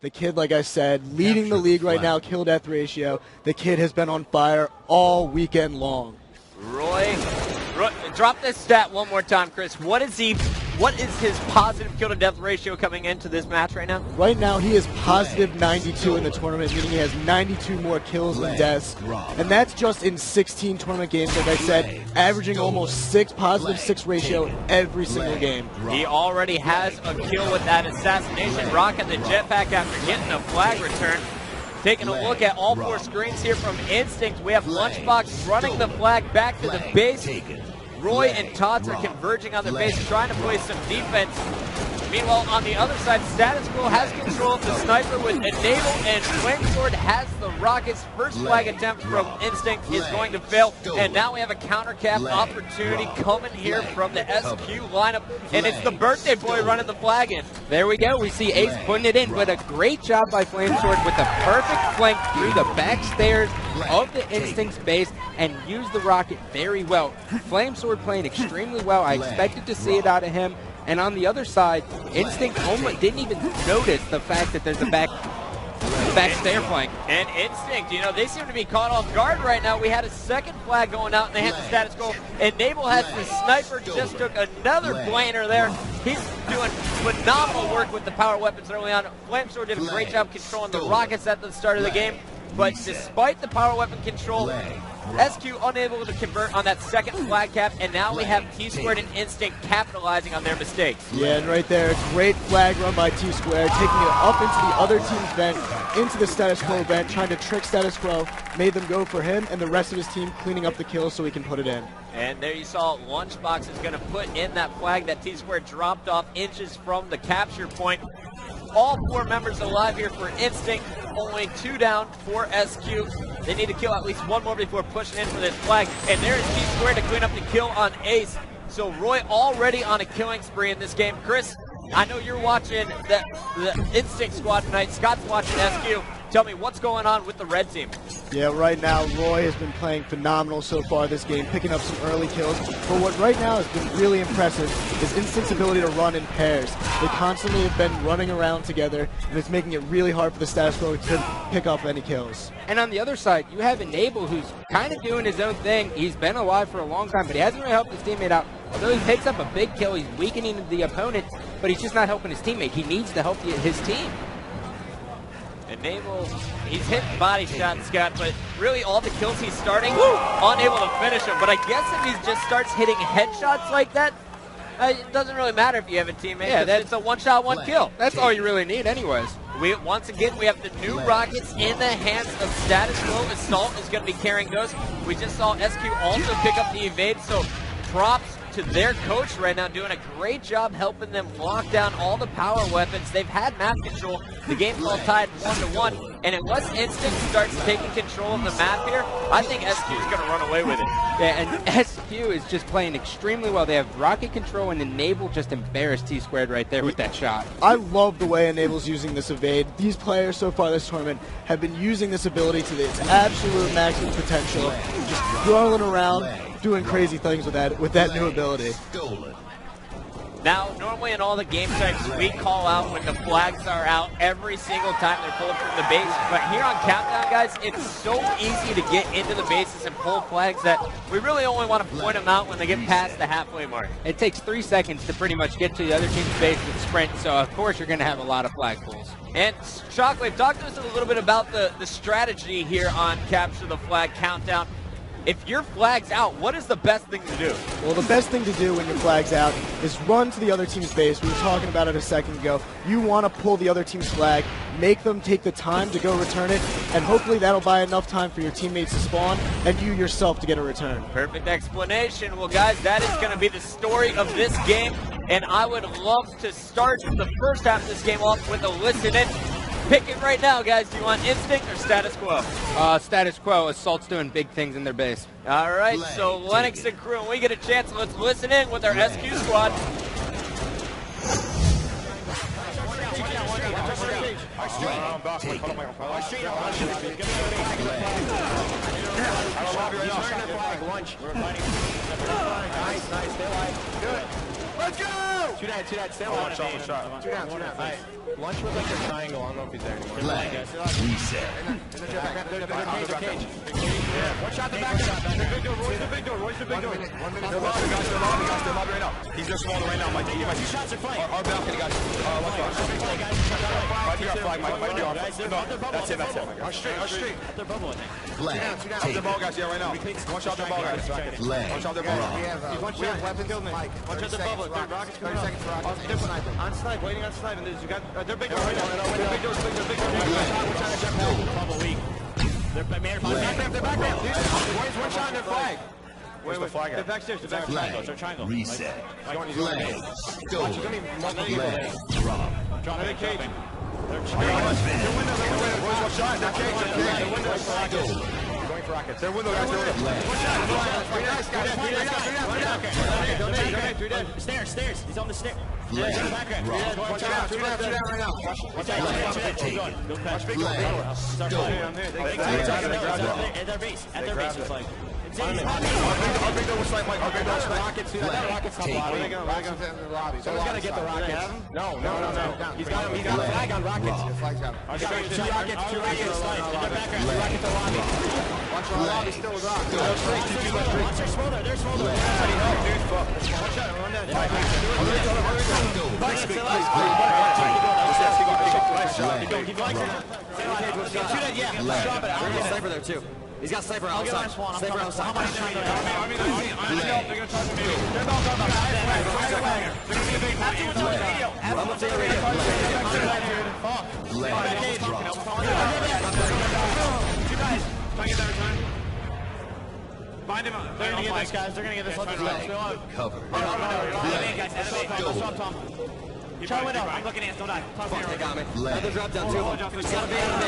The kid, like I said, leading the league right now, kill-death ratio. The kid has been on fire all weekend long. Roy, drop this stat one more time, Chris. What is his positive kill-to-death ratio coming into this match right now? Right now, he is positive 92 in the tournament, meaning he has 92 more kills than deaths. And that's just in 16 tournament games, like I said, averaging almost positive 6 ratio every single game. He already has a kill with that assassination rocket, the jetpack after getting a flag return. Taking a look at all 4 screens here from Instinct, we have Lunchbox running the flag back to the base. Roy and Tots are converging on the base, trying to play some defense. Meanwhile, on the other side, Status Quo has control of the sniper with Enable, and Flamesword has the rockets. First flag attempt from Instinct is going to fail, and now we have a counter cap opportunity coming here from the SQ lineup, and it's the birthday boy running the flag in. There we go. We see Ace putting it in, but a great job by Flamesword with a perfect flank through the back stairs of the Instinct's base and used the rocket very well. Flamesword playing extremely well. I expected to see it out of him. And on the other side, Instinct almost didn't even notice the fact that there's a back stair flank. And Instinct, you know, they seem to be caught off guard right now. We had a second flag going out in the hands of Status Quo. Enable has the sniper, just took another blainer there. He's doing phenomenal work with the power weapons early on. Flamesword did a great job controlling the rockets at the start of the game. But despite the power weapon control, SQ unable to convert on that second flag cap, and now we have T-Squared and Instinct capitalizing on their mistakes. Yeah, and right there, great flag run by T-Squared, taking it up into the other team's vent, into the Status Quo vent, trying to trick Status Quo, made them go for him, and the rest of his team cleaning up the kills so he can put it in. And there you saw Lunchbox is going to put in that flag that T-Squared dropped off inches from the capture point. All 4 members alive here for Instinct, only 2 down for SQ. They need to kill at least 1 more before pushing in for this flag. And there is T-Squared to clean up the kill on Ace. So Roy already on a killing spree in this game. Chris, I know you're watching the Instinct squad tonight. Scott's watching SQ. Tell me what's going on with the red team. Yeah, right now Roy has been playing phenomenal so far this game, picking up some early kills. But what right now has been really impressive is Instinct's ability to run in pairs. They constantly have been running around together, and it's making it really hard for the Status Quo to pick up any kills. And on the other side, you have Enable, who's kind of doing his own thing. He's been alive for a long time, but he hasn't really helped his teammate out. Although he picks up a big kill, he's weakening the opponent, but he's just not helping his teammate. He needs to help his team. Enable, he's hitting body shots, Scott, but really all the kills he's starting, unable to finish them. But I guess if he just starts hitting headshots like that, it doesn't really matter if you have a teammate. Yeah, it's a one-shot, one kill. That's all you really need anyways. Once again, we have the new rockets in the hands of Status Quo. Assault is going to be carrying those. We just saw SQ also pick up the evade, so props to their coach right now, doing a great job helping them lock down all the power weapons. They've had map control. The game's all tied 1-1, and unless Instinct starts taking control of the map here, I think SQ is going to run away with it. Yeah, and SQ is just playing extremely well. They have rocket control, and Enable just embarrassed T-Squared right there with that shot. I love the way Enable's using this evade. These players so far this tournament have been using this ability to its absolute maximum potential, just throwing around, doing crazy things with that new ability. Now, normally in all the game types, we call out when the flags are out every single time they're pulled from the base. But here on Countdown, guys, it's so easy to get into the bases and pull flags that we really only want to point them out when they get past the halfway mark. It takes 3 seconds to pretty much get to the other team's base with sprint, so of course you're going to have a lot of flag pulls. And Shockwave, talk to us a little bit about the strategy here on Capture the Flag Countdown. If your flag's out, what is the best thing to do? Well, the best thing to do when your flag's out is run to the other team's base. We were talking about it a second ago. You want to pull the other team's flag, make them take the time to go return it, and hopefully that'll buy enough time for your teammates to spawn and you yourself to get a return. Perfect explanation. Well, guys, that is going to be the story of this game, and I would love to start the first half of this game off with a listen in. Pick it right now, guys. Do you want Instinct or Status Quo? Status Quo. Assault's doing big things in their base. All right, so Lennox and crew, when we get a chance, let's listen in with our SQ squad. Let's go! Two dead, stay alive. One shot. Two down. Alright, Lunch was like the triangle. I don't know if he's there anymore. Flag. Reset. One shot the back. Roy's the big door. 1 minute. They're lobby, guys. Right now. He's just smaller right now, Mike. Two shots are flank. Our balcony, guys. Might be our flag, might be our flag. No, that's it. Our straight. They're bubble, I think. Flag. Two down. The ball, guys. Yeah, right now. One shot the ball, guys. Flag. One shot the ball. We have weapons. Mike. One shot the bubble. Rockets coming up. 30 seconds for rockets. On snipe, waiting on snipe. And you got, they're big doors. Big doors. Bubble weak. They're back ramp. One shot in their flag. Where's the flag They're at? backstairs. Flag. Triangle. Reset. Like, Flag. Stolen. Flag. Drop. Another cage. Defend. One shot. They're cage. They're windows. Stolen. Going for rockets. They're window, guys. Flag. Three dead. Stairs. He's on the stairs. Flag. Drop. Two down right now. Flag. Taken. Flag. Stolen. At their base. It's like. Our big door was snipe, Mike. Our big door was snipe. Rockets, dude. Rockets top Taken. lobby. Where they going? in the lobby. Someone's got to get the rockets. No. He's got him. He's got a flag on rockets. Flag's got him. Two rockets. In their background. Two rockets in lobby. Watch our lobby still with rockets. Watch their smolder. They're smolder. One shot. Run that. Sniper there too. He's got sniper outside. Sniper outside. Bind him up. They're gonna get this, guys. They're gonna get this. Cover. Try window. I'm looking at. Don't die. They got me. Flag. Another drop down too. He's got a bait on me.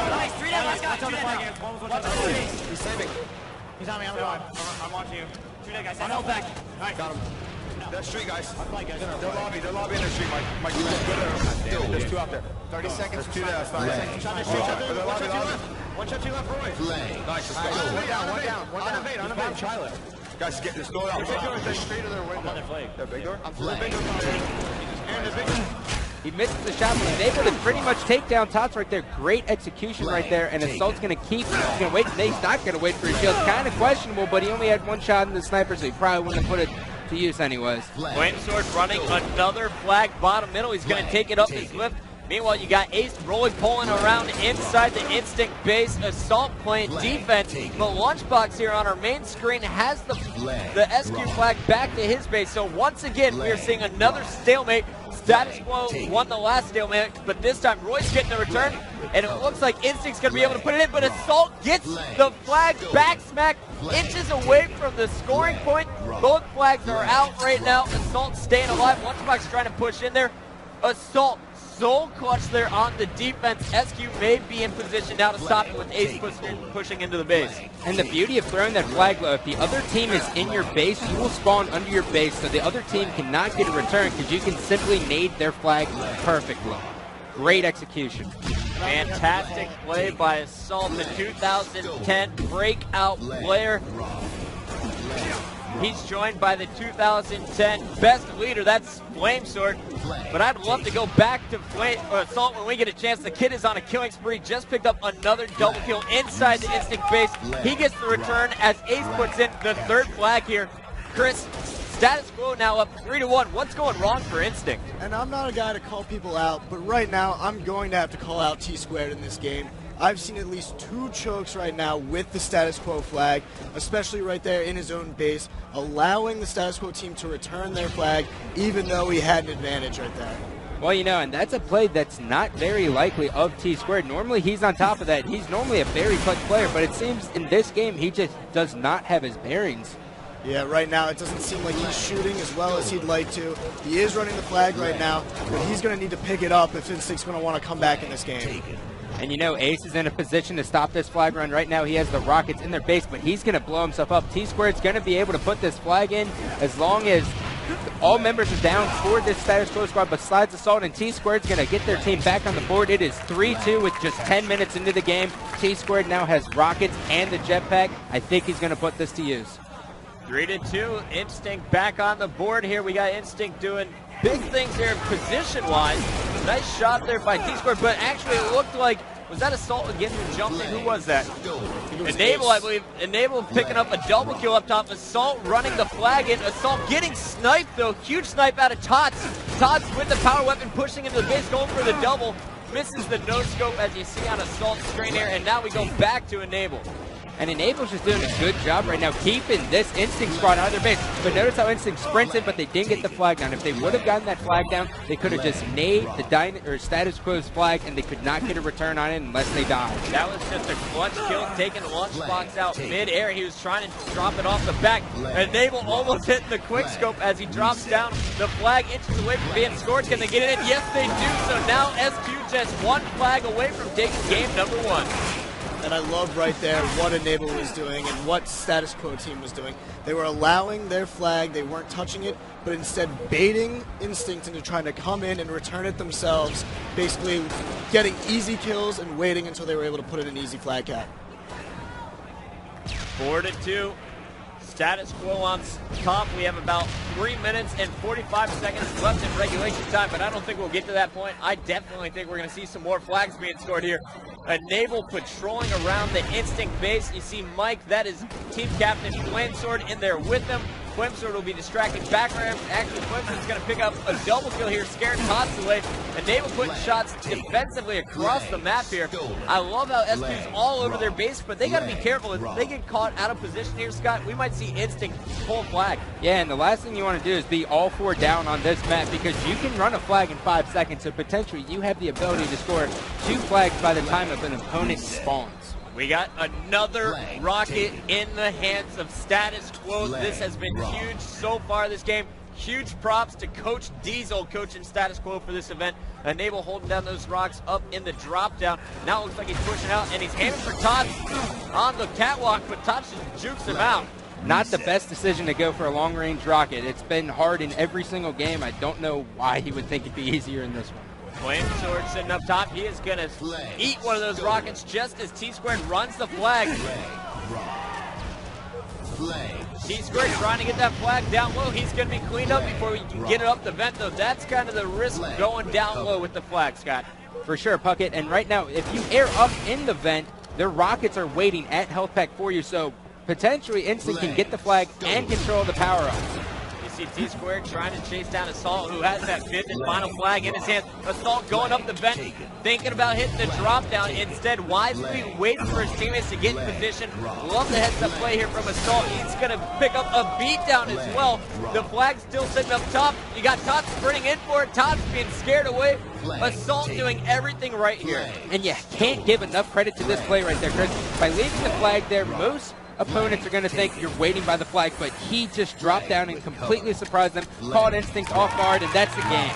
Nice. 3 down. Last guy. He's saving. He's on me. I'm watching you. 2 dead, guys. I'm back. Got him. That street, guys. They're lobby in the street, Mike. There's 2 out there. 30 seconds. There's 2 there. That's fine. One shot, 2 left, Roy. Flag. Nice. One down. On the bait. Charlotte. Guys, get this door out. They're straight to their window. Their big door? Flag. He misses the shot, but he's able to pretty much take down Tots right there. Great execution right there, and Assault's going to keep. He's going to wait. He's not going to wait for his shield. Kind of questionable, but he only had 1 shot in the sniper, so he probably wouldn't have put it to use anyways. Flamesword running another flag bottom middle. He's going to take it up his lift. Meanwhile, you got Ace rolling, pulling around inside the Instinct base. Assault playing defense. The Lunchbox here on our main screen has the SQ flag back to his base. So once again, we are seeing another stalemate. Status Quo won the last stalemate, but this time Roy's getting the return, and it looks like Instinct's going to be able to put it in, but Assault gets the flag back smack inches away from the scoring point. Both flags are out right now. Assault staying alive. Lunchbox trying to push in there. Assault so clutch there on the defense. SQ may be in position now to stop it with Ace pushing into the base. And the beauty of throwing that flag low, if the other team is in your base, you will spawn under your base, so the other team cannot get a return because you can simply nade their flag perfectly. Great execution. Fantastic play by Assault, the 2010 breakout player. He's joined by the 2010 best leader, that's Flamesword. But I'd love to go back to Assault when we get a chance. The kid is on a killing spree, just picked up another double kill inside the Instinct base. He gets the return as Ace puts in the 3rd flag here. Chris, Status Quo now up 3-1. What's going wrong for Instinct? And I'm not a guy to call people out, but right now I'm going to have to call out T-Squared in this game. I've seen at least 2 chokes right now with the Status Quo flag, especially right there in his own base, allowing the Status Quo team to return their flag, even though he had an advantage right there. Well, you know, and that's a play that's not very likely of T-Squared. Normally, he's on top of that. He's normally a very clutch player, but it seems in this game, he just does not have his bearings. Yeah, right now it doesn't seem like he's shooting as well as he'd like to. He is running the flag right now, but he's going to need to pick it up if Instinct's going to want to come back in this game. And you know, Ace is in a position to stop this flag run. Right now he has the Rockets in their base, but he's going to blow himself up. T-Squared's going to be able to put this flag in as long as All members are down for this Status Quo squad besides Assault, and T-Squared's going to get their team back on the board. It is 3-2 with just 10 minutes into the game. T-Squared now has Rockets and the Jetpack. I think he's going to put this to use. 3-2, Instinct back on the board here. We got Instinct doing big things here position-wise. Nice shot there by T-Squared, but actually it looked like, was that Assault again who jumped in? Who was that? Enable, I believe. Enable picking up a double kill up top. Assault running the flag in. Assault getting sniped though. Huge snipe out of Tots. Tots with the power weapon pushing into the base, going for the double. Misses the no-scope as you see on Assault's screen here, and now we go back to Enable. And Enable's just doing a good job right now keeping this Instinct squad on their base. But notice how Instinct sprinted, but they didn't get the flag down. If they would have gotten that flag down, they could have just made the Status Quo's flag, and they could not get a return on it unless they died. That was just a clutch kill, taking the Lunchbox out mid-air. He was trying to drop it off the back. Enable almost hitting the quick scope as he drops down. The flag inches away from being scored. Can they get it in? Yes, they do. So now SQ just one flag away from taking game number 1. And I love right there what Enable was doing and what Status Quo team was doing. They were allowing their flag, they weren't touching it, but instead baiting Instinct into trying to come in and return it themselves, basically getting easy kills and waiting until they were able to put in an easy flag cap. 4-2. Status Quo on top. We have about 3 minutes and 45 seconds left in regulation time, but I don't think we'll get to that point. I definitely think we're going to see some more flags being scored here. Enable patrolling around the Instinct base. You see Mike, that is team captain Flamesword in there with him. Flamesword will be distracted back around. Actually, Flamesword's going to pick up a double kill here, scaring Tots away. Enable putting shots defensively across the map here. I love how SQ's all over their base, but they got to be careful. If they get caught out of position here, Scott, we might see Instinct pull flag. Yeah, and the last thing you want to do is be all 4 down on this map, because you can run a flag in 5 seconds, so potentially you have the ability to score 2 flags by the time an opponent spawns. We got another rocket in the hands of Status Quo. This has been huge so far this game. Huge props to Coach Diesel coaching Status Quo for this event. Enable holding down those rocks up in the drop down. Now it looks like he's pushing out, and he's aiming for Tots on the catwalk, but Tots just jukes him out. Not the best decision to go for a long-range rocket. It's been hard in every single game. I don't know why he would think it'd be easier in this one. Flamesword sitting up top. He is going to eat one of those rockets just as T-Squared runs the flag. T-Squared trying to get that flag down low. He's going to be cleaned up before we can get it up the vent, though. That's kind of the risk going down low with the flag, Scott. For sure, Puckett. And right now, if you air up in the vent, their rockets are waiting at health pack for you, so potentially Instinct can get the flag and control the power-up. You see T-Squared trying to chase down Assault, who has that 5th and final flag in his hand. Assault going up the vent, thinking about hitting the drop down. Instead, wisely waiting for his teammates to get in position. Love the heads-up play here from Assault. He's going to pick up a beatdown as well. The flag's still sitting up top. You got Tots sprinting in for it. Tots being scared away. Assault doing everything right here. And you can't give enough credit to this play right there, Chris. By leaving the flag there, most opponents are going to think you're waiting by the flag, but he just dropped down and completely surprised them, caught Instinct off guard, and that's the game.